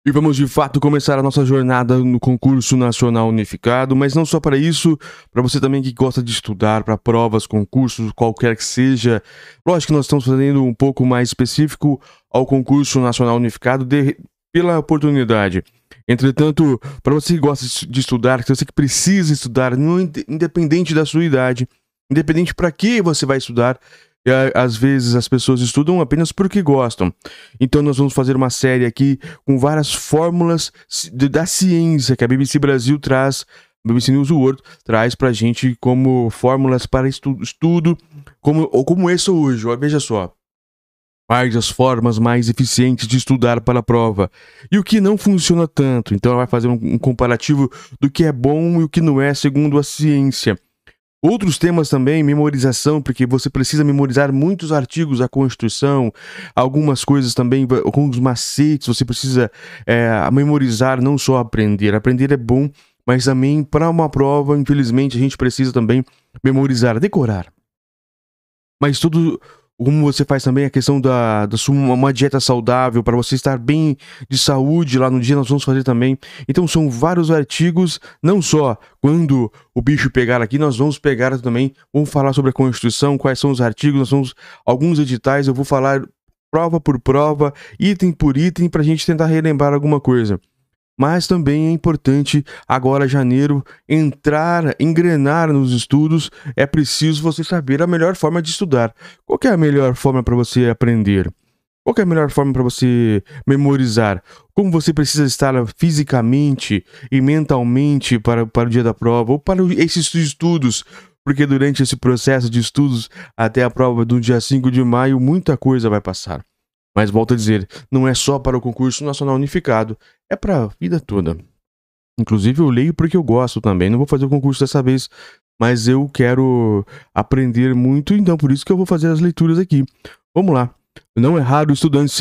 E vamos de fato começar a nossa jornada no concurso nacional unificado, mas não só para isso, para você também que gosta de estudar para provas, concursos, qualquer que seja. Lógico que nós estamos fazendo um pouco mais específico ao concurso nacional unificado pela oportunidade. Entretanto, para você que gosta de estudar, que você que precisa estudar, independente da sua idade, independente para que você vai estudar, às vezes as pessoas estudam apenas porque gostam. Então nós vamos fazer uma série aqui com várias fórmulas da ciência que a BBC Brasil traz, a BBC News World traz pra gente como fórmulas para estudo, como essa hoje. Ó, veja só. Quais as formas mais eficientes de estudar para a prova e o que não funciona tanto. Então ela vai fazer um comparativo do que é bom e o que não é segundo a ciência. Outros temas também, memorização, porque você precisa memorizar muitos artigos da Constituição, algumas coisas também, alguns macetes, você precisa memorizar, não só aprender. Aprender é bom, mas também para uma prova, infelizmente, a gente precisa também memorizar, decorar. Mas tudo, como você faz também a questão da uma dieta saudável, para você estar bem de saúde lá no dia, nós vamos fazer também. Então são vários artigos, não só quando o bicho pegar aqui, nós vamos pegar também, vamos falar sobre a Constituição, quais são os artigos, nós vamos, alguns editais, eu vou falar prova por prova, item por item, para a gente tentar relembrar alguma coisa. Mas também é importante, agora janeiro, engrenar nos estudos, é preciso você saber a melhor forma de estudar. Qual que é a melhor forma para você aprender? Qual que é a melhor forma para você memorizar? Como você precisa estar fisicamente e mentalmente para o dia da prova ou para esses estudos? Porque durante esse processo de estudos, até a prova do dia 5 de maio, muita coisa vai passar. Mas volto a dizer, não é só para o concurso nacional unificado, é para a vida toda. Inclusive eu leio porque eu gosto também, não vou fazer o concurso dessa vez, mas eu quero aprender muito, então por isso que eu vou fazer as leituras aqui. Vamos lá. Não é raro estudantes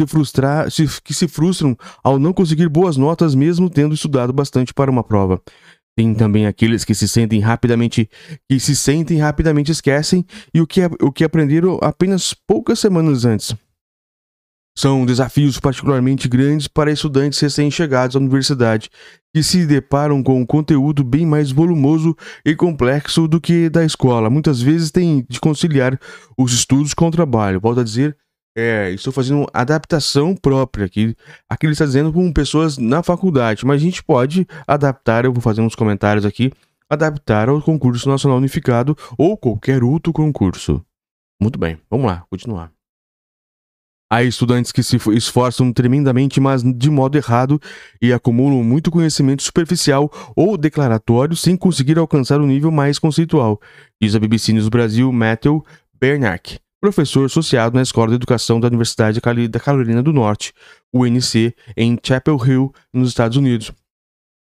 que se frustram ao não conseguir boas notas mesmo tendo estudado bastante para uma prova. Tem também aqueles que se sentem rapidamente esquecem e o que aprenderam apenas poucas semanas antes. São desafios particularmente grandes para estudantes recém-chegados à universidade, que se deparam com um conteúdo bem mais volumoso e complexo do que da escola. Muitas vezes têm de conciliar os estudos com o trabalho. Volto a dizer, estou fazendo adaptação própria aqui. Aqui ele está dizendo com pessoas na faculdade, mas a gente pode adaptar, eu vou fazer uns comentários aqui, adaptar ao concurso nacional unificado ou qualquer outro concurso. Muito bem, vamos lá, continuar. Há estudantes que se esforçam tremendamente, mas de modo errado, e acumulam muito conhecimento superficial ou declaratório sem conseguir alcançar um nível mais conceitual, diz a BBC News Brasil Matthew Bernark, professor associado na Escola de Educação da Universidade da Carolina do Norte, UNC, em Chapel Hill, nos Estados Unidos.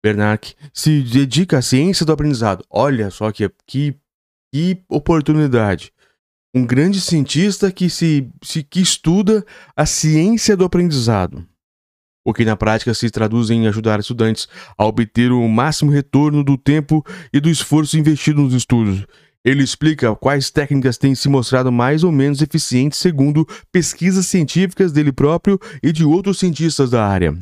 Bernark se dedica à ciência do aprendizado. Olha só que oportunidade. Um grande cientista que estuda a ciência do aprendizado, o que na prática se traduz em ajudar estudantes a obter o máximo retorno do tempo e do esforço investido nos estudos. Ele explica quais técnicas têm se mostrado mais ou menos eficientes segundo pesquisas científicas dele próprio e de outros cientistas da área.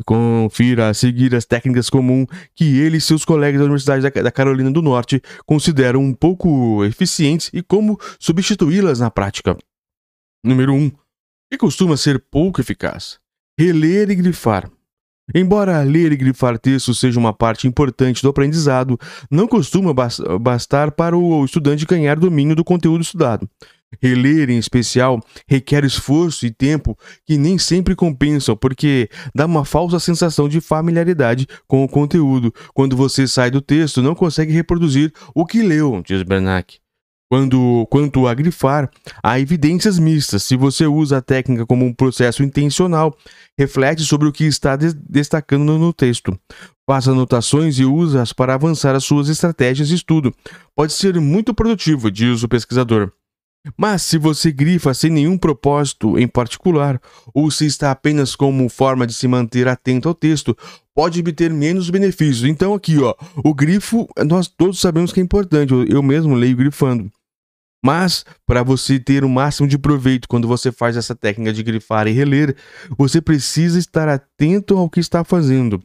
Confira a seguir as técnicas comuns que ele e seus colegas da Universidade da Carolina do Norte consideram um pouco eficientes e como substituí-las na prática. Número 1. Que costuma ser pouco eficaz. Reler e grifar. Embora ler e grifar textos seja uma parte importante do aprendizado, não costuma bastar para o estudante ganhar domínio do conteúdo estudado. Reler, em especial, requer esforço e tempo que nem sempre compensam, porque dá uma falsa sensação de familiaridade com o conteúdo. Quando você sai do texto, não consegue reproduzir o que leu, diz Bernanke. Quanto a grifar, há evidências mistas. Se você usa a técnica como um processo intencional, reflete sobre o que está destacando no texto. Faça anotações e use-as para avançar as suas estratégias de estudo. Pode ser muito produtivo, diz o pesquisador. Mas se você grifa sem nenhum propósito em particular, ou se está apenas como forma de se manter atento ao texto, pode obter menos benefícios. Então aqui, o grifo, nós todos sabemos que é importante, eu mesmo leio grifando. Mas, para você ter o máximo de proveito quando você faz essa técnica de grifar e reler, você precisa estar atento ao que está fazendo.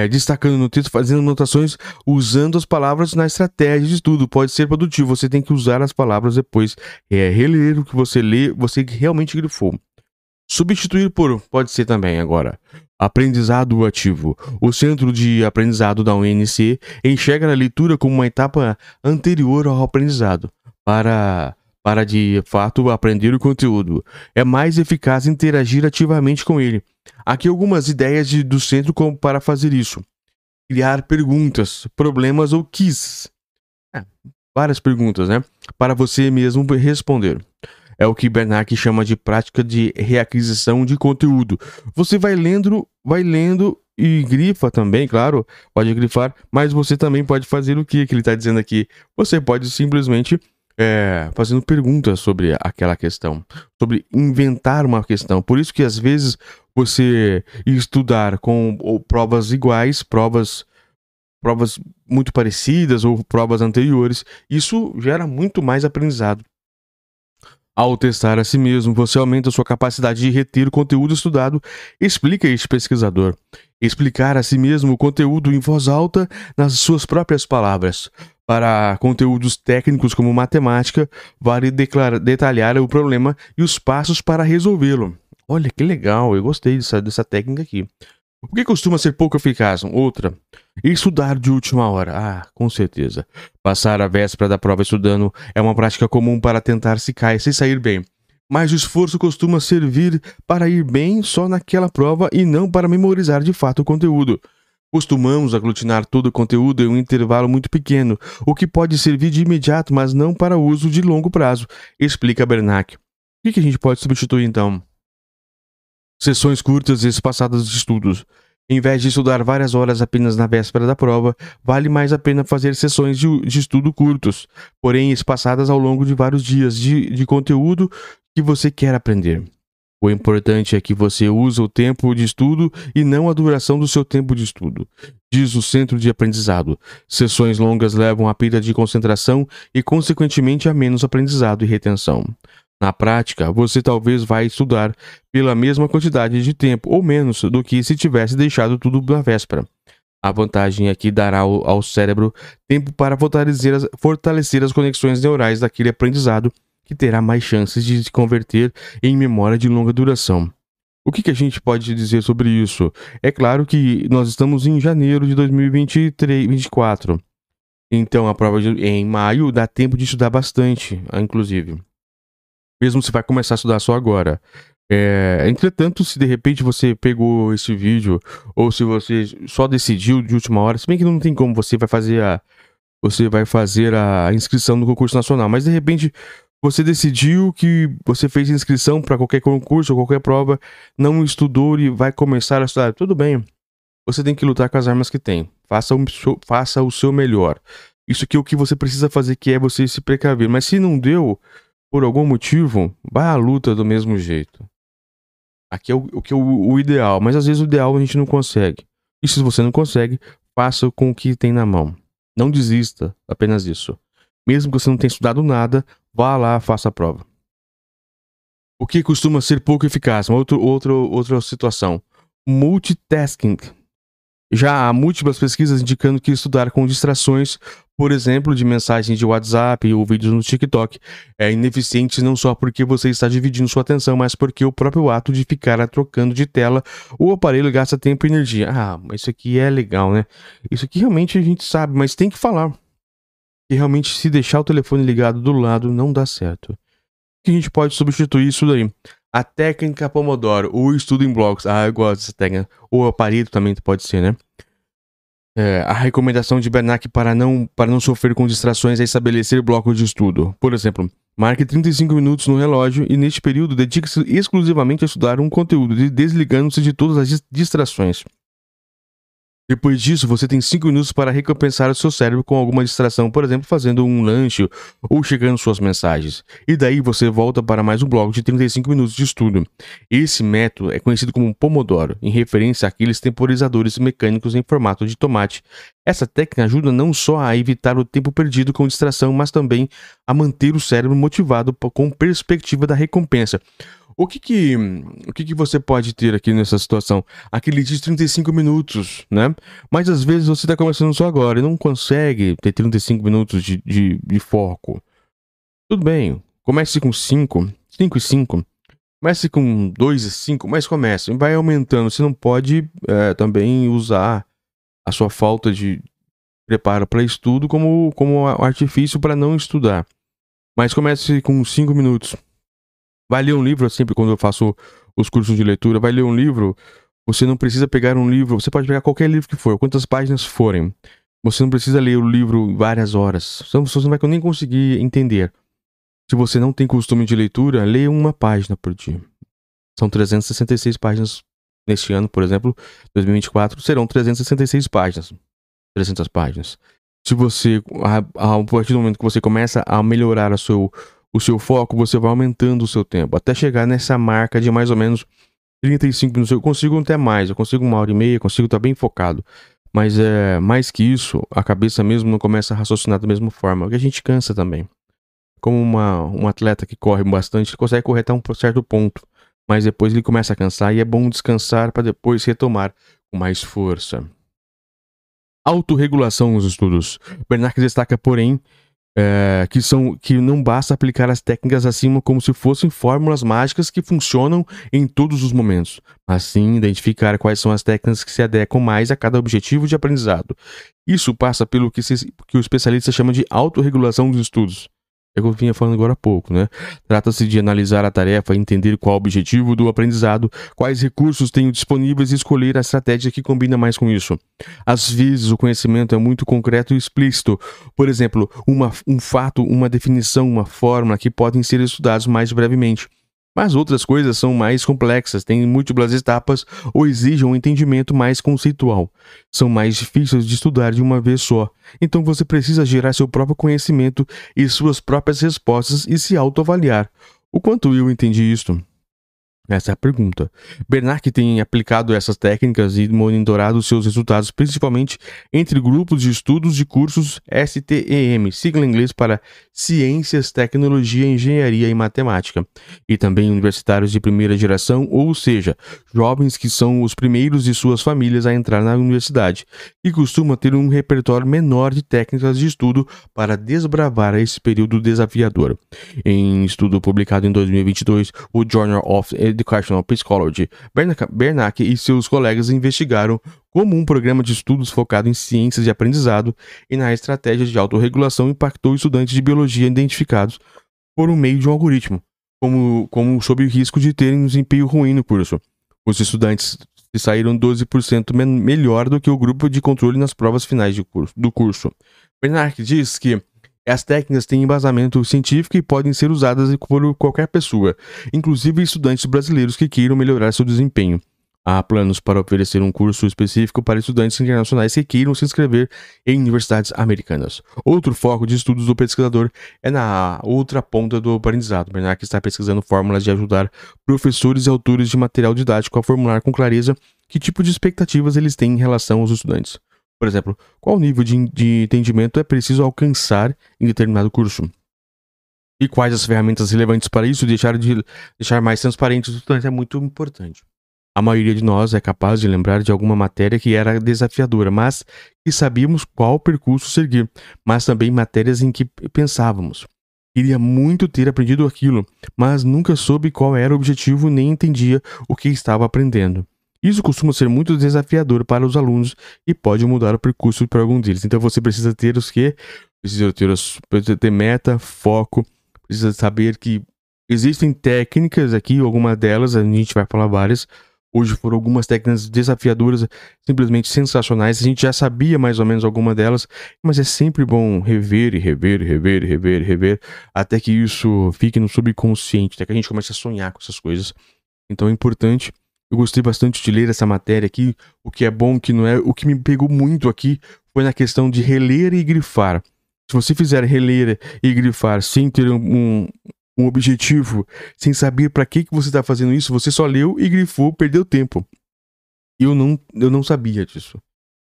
Destacando no texto, fazendo anotações, usando as palavras na estratégia de estudo. Pode ser produtivo, você tem que usar as palavras depois. Reler o que você lê, você realmente grifou. Substituir por, pode ser também agora, aprendizado ativo. O Centro de Aprendizado da UNC enxerga a leitura como uma etapa anterior ao aprendizado, para de fato aprender o conteúdo. É mais eficaz interagir ativamente com ele. Aqui algumas ideias do centro para fazer isso. Criar perguntas, problemas ou quizzes. Várias perguntas, né? Para você mesmo responder. É o que Bernanke chama de prática de reaquisição de conteúdo. Você vai lendo e grifa também, claro, pode grifar, mas você também pode fazer o que ele está dizendo aqui. Você pode simplesmente fazendo perguntas sobre aquela questão, sobre inventar uma questão. Por isso que às vezes você estudar com provas iguais, provas muito parecidas ou provas anteriores, isso gera muito mais aprendizado. Ao testar a si mesmo, você aumenta sua capacidade de reter o conteúdo estudado, explica este pesquisador. Explicar a si mesmo o conteúdo em voz alta nas suas próprias palavras. Para conteúdos técnicos como matemática, vale detalhar o problema e os passos para resolvê-lo. Olha que legal, eu gostei dessa técnica aqui. O que costuma ser pouco eficaz? Outra. Estudar de última hora. Com certeza. Passar a véspera da prova estudando é uma prática comum para tentar se sair bem. Mas o esforço costuma servir para ir bem só naquela prova e não para memorizar de fato o conteúdo. Costumamos aglutinar todo o conteúdo em um intervalo muito pequeno, o que pode servir de imediato, mas não para uso de longo prazo, explica Bernanke. O que a gente pode substituir então? Sessões curtas e espaçadas de estudos. Em vez de estudar várias horas apenas na véspera da prova, vale mais a pena fazer sessões de estudo curtos, porém espaçadas ao longo de vários dias de conteúdo que você quer aprender. O importante é que você use o tempo de estudo e não a duração do seu tempo de estudo, diz o Centro de Aprendizado. Sessões longas levam a perda de concentração e, consequentemente, a menos aprendizado e retenção. Na prática, você talvez vai estudar pela mesma quantidade de tempo ou menos do que se tivesse deixado tudo na véspera. A vantagem é que dará ao cérebro tempo para fortalecer as conexões neurais daquele aprendizado, que terá mais chances de se converter em memória de longa duração. O que a gente pode dizer sobre isso? É claro que nós estamos em janeiro de 2024. Então a prova em maio dá tempo de estudar bastante, inclusive. Mesmo se vai começar a estudar só agora. Entretanto, se de repente você pegou esse vídeo, ou se você só decidiu de última hora, se bem que não tem como, você vai fazer a inscrição no concurso nacional, mas de repente você decidiu que você fez inscrição para qualquer concurso ou qualquer prova, não estudou e vai começar a estudar. Tudo bem, você tem que lutar com as armas que tem. Faça o seu melhor. Isso aqui é o que você precisa fazer, que é você se precaver. Mas se não deu, por algum motivo, vá à luta do mesmo jeito. Aqui é o ideal, mas às vezes o ideal a gente não consegue. E se você não consegue, faça com o que tem na mão. Não desista, apenas isso. Mesmo que você não tenha estudado nada, vá lá, faça a prova. O que costuma ser pouco eficaz? Outra situação. Multitasking. Já há múltiplas pesquisas indicando que estudar com distrações, por exemplo, de mensagens de WhatsApp ou vídeos no TikTok, é ineficiente não só porque você está dividindo sua atenção, mas porque o próprio ato de ficar trocando de tela, o aparelho gasta tempo e energia. Mas isso aqui é legal, né? Isso aqui realmente a gente sabe, mas tem que falar. E realmente, se deixar o telefone ligado do lado, não dá certo. O que a gente pode substituir isso daí? A técnica Pomodoro, ou estudo em blocos. Eu gosto dessa técnica. Ou Pareto também pode ser, né? A recomendação de Bernanke para não sofrer com distrações é estabelecer blocos de estudo. Por exemplo, marque 35 minutos no relógio e neste período dedique-se exclusivamente a estudar um conteúdo, desligando-se de todas as distrações. Depois disso, você tem 5 minutos para recompensar o seu cérebro com alguma distração, por exemplo, fazendo um lanche ou checando suas mensagens. E daí você volta para mais um bloco de 35 minutos de estudo. Esse método é conhecido como Pomodoro, em referência àqueles temporizadores mecânicos em formato de tomate. Essa técnica ajuda não só a evitar o tempo perdido com distração, mas também a manter o cérebro motivado com perspectiva da recompensa. O que que você pode ter aqui nessa situação? Aquele de 35 minutos, né? Mas às vezes você está começando só agora e não consegue ter 35 minutos de foco. Tudo bem, comece com 5 e 5. Comece com 2 e 5, mas comece. Vai aumentando. Você não pode também usar a sua falta de preparo para estudo como artifício para não estudar. Mas comece com 5 minutos. Vai ler um livro, sempre quando eu faço os cursos de leitura, vai ler um livro, você não precisa pegar um livro, você pode pegar qualquer livro que for, quantas páginas forem. Você não precisa ler o livro várias horas, senão você não vai nem conseguir entender. Se você não tem costume de leitura, leia uma página por dia. São 366 páginas neste ano, por exemplo, 2024, serão 366 páginas. 300 páginas. Se você, a partir do momento que você começa a melhorar o seu foco, você vai aumentando o seu tempo, até chegar nessa marca de mais ou menos 35 minutos. Eu consigo até mais, eu consigo 1h30, consigo estar bem focado. Mas mais que isso, a cabeça mesmo não começa a raciocinar da mesma forma, porque a gente cansa também. Como um atleta que corre bastante, ele consegue correr até um certo ponto, mas depois ele começa a cansar e é bom descansar para depois retomar com mais força. Autorregulação nos estudos. Bernanke destaca, porém, que não basta aplicar as técnicas acima como se fossem fórmulas mágicas que funcionam em todos os momentos, mas sim identificar quais são as técnicas que se adequam mais a cada objetivo de aprendizado. Isso passa pelo que o especialista chama de autorregulação dos estudos. É o que eu vinha falando agora há pouco, né? Trata-se de analisar a tarefa, entender qual é o objetivo do aprendizado, quais recursos tenho disponíveis e escolher a estratégia que combina mais com isso. Às vezes o conhecimento é muito concreto e explícito. Por exemplo, um fato, uma definição, uma fórmula que podem ser estudados mais brevemente. Mas outras coisas são mais complexas, têm múltiplas etapas ou exigem um entendimento mais conceitual. São mais difíceis de estudar de uma vez só. Então você precisa gerar seu próprio conhecimento e suas próprias respostas e se autoavaliar. O quanto eu entendi isto? Essa é a pergunta. Bernanke tem aplicado essas técnicas e monitorado seus resultados principalmente entre grupos de estudos de cursos STEM, sigla em inglês para Ciências, Tecnologia, Engenharia e Matemática, e também universitários de primeira geração, ou seja, jovens que são os primeiros de suas famílias a entrar na universidade, e costuma ter um repertório menor de técnicas de estudo para desbravar esse período desafiador. Em estudo publicado em 2022, o Journal of Educational Psychology, Bernanke e seus colegas investigaram como um programa de estudos focado em ciências de aprendizado e na estratégia de autorregulação impactou estudantes de biologia identificados por meio de um algoritmo, como sob o risco de terem um desempenho ruim no curso. Os estudantes saíram 12% melhor do que o grupo de controle nas provas finais do curso. Bernanke diz que as técnicas têm embasamento científico e podem ser usadas por qualquer pessoa, inclusive estudantes brasileiros que queiram melhorar seu desempenho. Há planos para oferecer um curso específico para estudantes internacionais que queiram se inscrever em universidades americanas. Outro foco de estudos do pesquisador é na outra ponta do aprendizado. Bernanke está pesquisando fórmulas de ajudar professores e autores de material didático a formular com clareza que tipo de expectativas eles têm em relação aos estudantes. Por exemplo, qual nível de entendimento é preciso alcançar em determinado curso? E quais as ferramentas relevantes para isso? Deixar mais transparente os estudantes é muito importante. A maioria de nós é capaz de lembrar de alguma matéria que era desafiadora, mas que sabíamos qual percurso seguir, mas também matérias em que pensávamos. Queria muito ter aprendido aquilo, mas nunca soube qual era o objetivo nem entendia o que estava aprendendo. Isso costuma ser muito desafiador para os alunos e pode mudar o percurso para algum deles. Então você precisa ter os quê? Precisa ter meta, foco, precisa saber que existem técnicas aqui, algumas delas, a gente vai falar várias. Hoje foram algumas técnicas desafiadoras, simplesmente sensacionais. A gente já sabia mais ou menos alguma delas, mas é sempre bom rever, até que isso fique no subconsciente, até que a gente comece a sonhar com essas coisas. Então é importante Eu gostei bastante de ler essa matéria aqui, o que é bom, o que não é. O que me pegou muito aqui foi na questão de reler e grifar. Se você fizer reler e grifar sem ter um objetivo, sem saber para que você está fazendo isso, você só leu e grifou, perdeu tempo. E eu não sabia disso.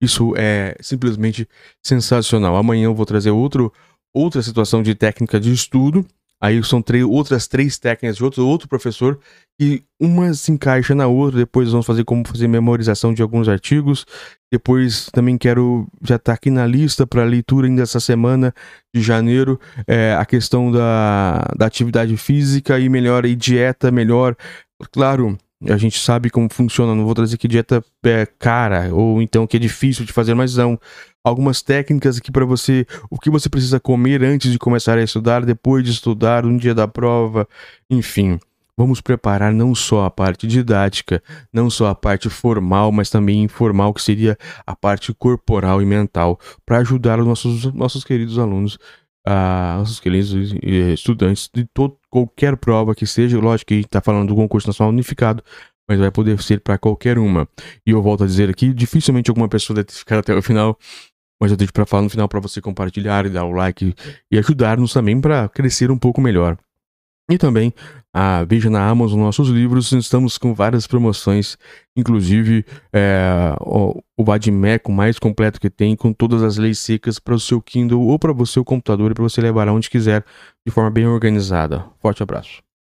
Isso é simplesmente sensacional. Amanhã eu vou trazer outra situação de técnica de estudo. Aí são outras três técnicas de outro professor, e uma se encaixa na outra. Depois vamos fazer como fazer memorização de alguns artigos. Depois também quero já estar aqui na lista para leitura ainda essa semana de janeiro, a questão da atividade física e melhor, e dieta melhor. Claro, a gente sabe como funciona, não vou trazer que dieta é cara, ou então que é difícil de fazer, mas não. Algumas técnicas aqui para você, o que você precisa comer antes de começar a estudar, depois de estudar, no dia da prova, enfim. Vamos preparar não só a parte didática, não só a parte formal, mas também informal, que seria a parte corporal e mental, para ajudar os nossos queridos alunos, nossos queridos estudantes de qualquer prova que seja. Lógico que a gente está falando do concurso nacional unificado, mas vai poder ser para qualquer uma. E eu volto a dizer aqui, dificilmente alguma pessoa deve ficar até o final, mas eu deixo para falar no final para você compartilhar e dar o like e ajudar-nos também para crescer um pouco melhor. E também, veja na Amazon nossos livros, estamos com várias promoções, inclusive o Vadimeco mais completo que tem, com todas as leis secas para o seu Kindle ou para o seu computador, e para você levar aonde quiser de forma bem organizada. Forte abraço.